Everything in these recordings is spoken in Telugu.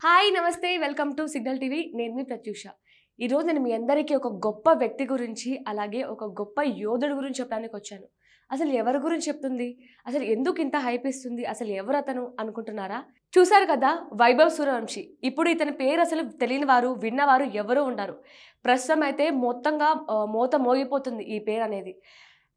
హాయ్ నమస్తే వెల్కమ్ టు సిగ్నల్ టీవీ. నేను మీ ప్రత్యూష. ఈరోజు నేను మీ అందరికీ ఒక గొప్ప వ్యక్తి గురించి అలాగే ఒక గొప్ప యోధుడు గురించి చెప్పడానికి వచ్చాను. అసలు ఎవరి గురించి చెప్తుంది, అసలు ఎందుకు ఇంత హైప్ ఇస్తుంది, అసలు ఎవరు అతను అనుకుంటున్నారా? చూశారు కదా, వైభవ్ సూర్యవంశీ. ఇప్పుడు ఇతని పేరు అసలు తెలియని వారు విన్నవారు ఎవరు ఉండరు. ప్రస్తుతం అయితే మొత్తంగా మోత మోగిపోతుంది ఈ పేరు అనేది.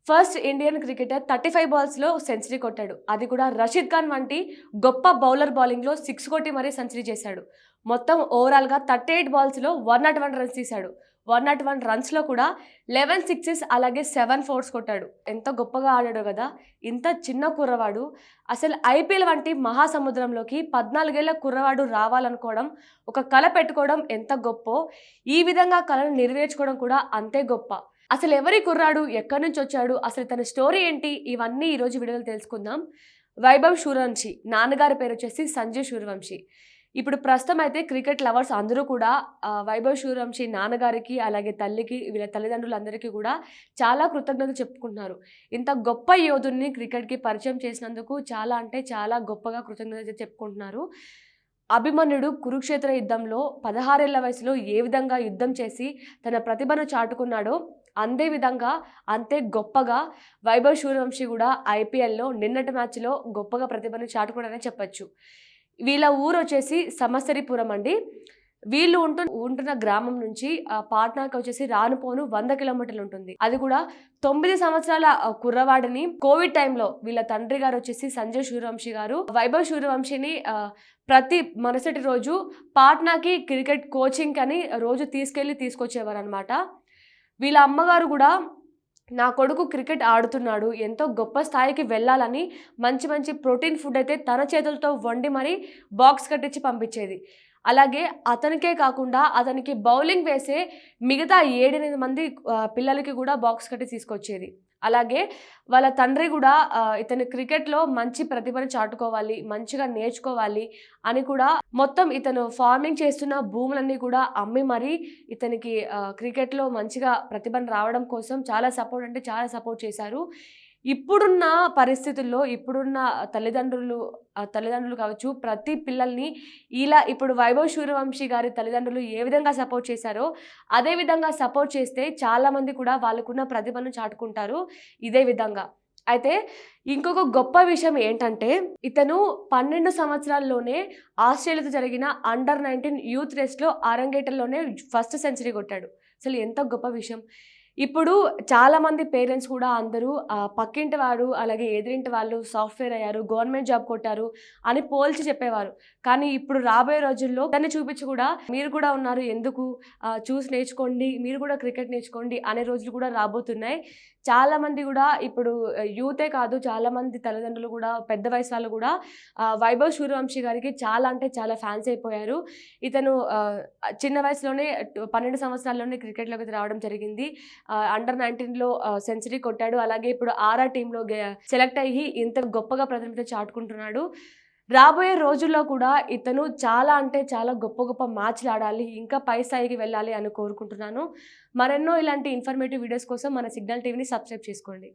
ఫస్ట్ ఇండియన్ క్రికెటర్ 35 బాల్స్లో సెంచరీ కొట్టాడు. అది కూడా రషీద్ ఖాన్ వంటి గొప్ప బౌలర్ బౌలింగ్లో 6 కొట్టి మరీ సెంచరీ చేశాడు. మొత్తం ఓవరాల్గా 38 బాల్స్లో 101 రన్స్ తీశాడు. 101 రన్స్లో కూడా 11 సిక్సెస్ అలాగే 7 ఫోర్స్ కొట్టాడు. ఎంత గొప్పగా ఆడాడు కదా. ఇంత చిన్న కుర్రవాడు అసలు ఐపీఎల్ వంటి మహాసముద్రంలోకి 14 ఏళ్ల కుర్రవాడు రావాలనుకోవడం, ఒక కళ పెట్టుకోవడం ఎంత గొప్పో, ఈ విధంగా కళను నెరవేర్చుకోవడం కూడా అంతే గొప్ప. అసలు ఎవరి కుర్రాడు, ఎక్కడి నుంచి వచ్చాడు, అసలు తన స్టోరీ ఏంటి, ఇవన్నీ ఈరోజు వీడియోలో తెలుసుకుందాం. వైభవ్ సూర్యవంశీ నాన్నగారి పేరు వచ్చేసి సంజయ్ సూర్యవంశీ. ఇప్పుడు ప్రస్తుతం అయితే క్రికెట్ లవర్స్ అందరూ కూడా వైభవ్ సూర్యవంశీ నాన్నగారికి అలాగే తల్లికి, వీళ్ళ తల్లిదండ్రులందరికీ కూడా చాలా కృతజ్ఞతలు చెప్పుకుంటున్నారు. ఇంత గొప్ప యోధుడిని క్రికెట్కి పరిచయం చేసినందుకు చాలా అంటే చాలా గొప్పగా కృతజ్ఞతలు చెప్పుకుంటున్నారు. అభిమన్యుడు కురుక్షేత్ర యుద్ధంలో 16 ఏళ్ల వయసులో ఏ విధంగా యుద్ధం చేసి తన ప్రతిభను చాటుకున్నాడో అంతే విధంగా అంతే గొప్పగా వైభవ్ సూర్యవంశీ కూడా ఐపీఎల్లో నిన్నటి మ్యాచ్లో గొప్పగా ప్రతిభను చాటుకున్నారని చెప్పచ్చు. వీళ్ళ ఊరు వచ్చేసి సమస్తరిపురం అండి. వీళ్ళు ఉంటున్న గ్రామం నుంచి పాట్నాకి వచ్చేసి రానుపోను 100 కిలోమీటర్లు ఉంటుంది. అది కూడా 9 సంవత్సరాల కుర్రవాడిని కోవిడ్ టైంలో వీళ్ళ తండ్రి గారు వచ్చేసి సంజయ్ సూర్యవంశీ గారు వైభవ్ సూర్యవంశీని ప్రతి మరుసటి రోజు పాట్నాకి క్రికెట్ కోచింగ్ అని రోజు తీసుకొచ్చేవారు అనమాట. వీళ్ళ అమ్మగారు కూడా నా కొడుకు క్రికెట్ ఆడుతున్నాడు, ఎంతో గొప్ప స్థాయికి వెళ్ళాలని మంచి మంచి ప్రోటీన్ ఫుడ్ అయితే తన చేతులతో వండి మరీ బాక్స్ కట్టించి పంపించేది. అలాగే అతనికే కాకుండా అతనికి బౌలింగ్ వేసే మిగతా 7-8 మంది పిల్లలకి కూడా బాక్స్ కట్టి తీసుకొచ్చేది. అలాగే వాళ్ళ తండ్రి కూడా ఇతను క్రికెట్లో మంచి ప్రతిభను చాటుకోవాలి, మంచిగా నేర్చుకోవాలి అని కూడా మొత్తం ఇతను ఫార్మింగ్ చేస్తున్న భూములన్నీ కూడా అమ్మి మరీ ఇతనికి క్రికెట్లో మంచిగా ప్రతిభను రావడం కోసం చాలా సపోర్ట్ చేశారు. ఇప్పుడున్న పరిస్థితుల్లో ఇప్పుడున్న తల్లిదండ్రులు కావచ్చు, ప్రతి పిల్లల్ని ఇలా ఇప్పుడు వైభవ్ సూర్యవంశీ గారి తల్లిదండ్రులు ఏ విధంగా సపోర్ట్ చేశారో అదే విధంగా సపోర్ట్ చేస్తే చాలామంది కూడా వాళ్ళకున్న ప్రతిభను చాటుకుంటారు ఇదే విధంగా. అయితే ఇంకొక గొప్ప విషయం ఏంటంటే, ఇతను 12 సంవత్సరాల్లోనే ఆస్ట్రేలియాతో జరిగిన అండర్-19 యూత్ రేస్లో అరంగేటంలోనే ఫస్ట్ సెంచరీ కొట్టాడు. అసలు ఎంత గొప్ప విషయం. ఇప్పుడు చాలామంది పేరెంట్స్ కూడా అందరూ పక్కింటి వారు అలాగే ఎదురింటి వాళ్ళు సాఫ్ట్వేర్ అయ్యారు, గవర్నమెంట్ జాబ్ కొట్టారు అని పోల్చి చెప్పేవారు. కానీ ఇప్పుడు రాబోయే రోజుల్లో దాన్ని చూపించి కూడా మీరు కూడా ఉన్నారు, ఎందుకు చూసి నేర్చుకోండి, మీరు కూడా క్రికెట్ నేర్చుకోండి అనే రోజులు కూడా రాబోతున్నాయి. చాలామంది కూడా ఇప్పుడు యూతే కాదు, చాలామంది తల్లిదండ్రులు కూడా పెద్ద వయసు వాళ్ళు కూడా వైభవ్ సూర్యవంశీ గారికి చాలా అంటే చాలా ఫ్యాన్స్ అయిపోయారు. ఇతను చిన్న వయసులోనే 12 సంవత్సరాల్లోనే క్రికెట్లోకి రావడం జరిగింది. అండర్-19లో సెంచరీ కొట్టాడు. అలాగే ఇప్పుడు ఆర్ఆర్ టీంలో సెలెక్ట్ అయ్యి ఇంత గొప్పగా ప్రతిభ చాటుకుంటున్నాడు. రాబోయే రోజుల్లో కూడా ఇతను చాలా అంటే చాలా గొప్ప మ్యాచ్లు ఆడాలి, ఇంకా పై స్థాయికి వెళ్ళాలి అని కోరుకుంటున్నాను. మరెన్నో ఇలాంటి ఇన్ఫర్మేటివ్ వీడియోస్ కోసం మన సిగ్నల్ టీవీని సబ్స్క్రైబ్ చేసుకోండి.